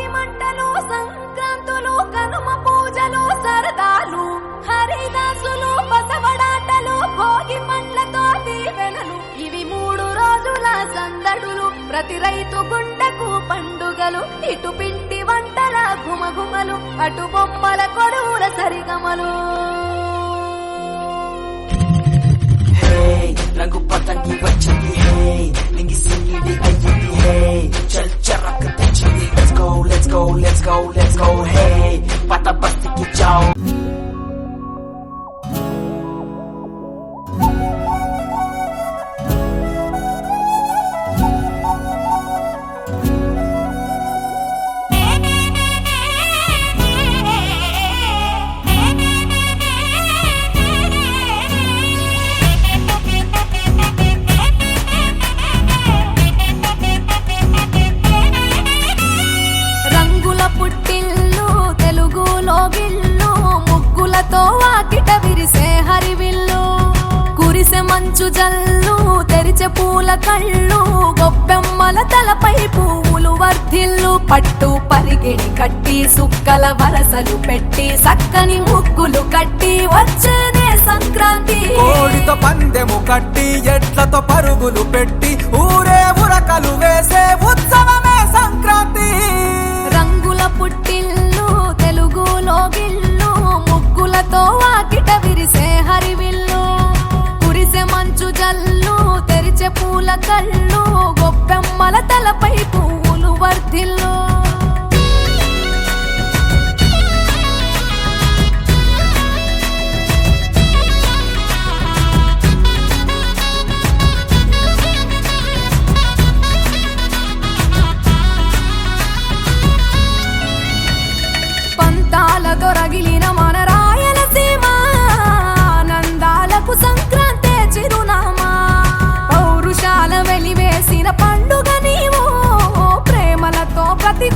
భోగి మంటలు సంక్రాంతులు కనుమ పూజలు సరదాలు హరిదాసులు బసవడాటలు భోగి పండ్లతో దీవెనలు ఇవి 3 రోజుల సందడులు ప్రతి రైతు గుండెకు పండుగలు ఇటు పిండి వంటల గుమగుమలు అటు బొమ్మల కొడువుల సరిగమలు రంగు పతంగి వచ్చింది హే నింగి సింగిడి అయ్యింది హే చల్ చరక్ తెచ్చింది let's go let's go let's go let's go hey పత బస్తికి జాओ పుట్టిల్లు తెలుగులో గిల్లు ముగ్గులతో వాకిట విరిసే హరివిల్లు కురిసె మంచు జల్లు తెరిచే పూల కళ్ళు గొప్పెమ్మల తలపై పువ్వులు వర్ధిల్లు పట్టు పరిగిడి కట్టి సుక్కల వరసలు పెట్టి సక్కని ముగ్గులు కట్టి వచ్చేదే సంక్రాంతి కోడితో పందెము కట్టి ఎట్లతో పరుగులు పెట్టి ఊరే ఉరకలు వేసే ఉత్సవమే సంక్రాంతి రంగుల పుట్టిల్లు తెలుగులో గిల్లు ముగ్గులతో వాకిట విరిసే హరివిల్లు కురిసె మంచు జల్లు తెరిచే పూల కళ్ళు గొప్పెమ్మల తలపై పువ్వులు వర్ధిల్లు దొరగిలిన మన రాయలసీమ ఆనందాలకు సంక్రాంతే చిరునామా పౌరుషాల వెలివేసిన పండుగ నీవు ప్రేమలతో ప్రతి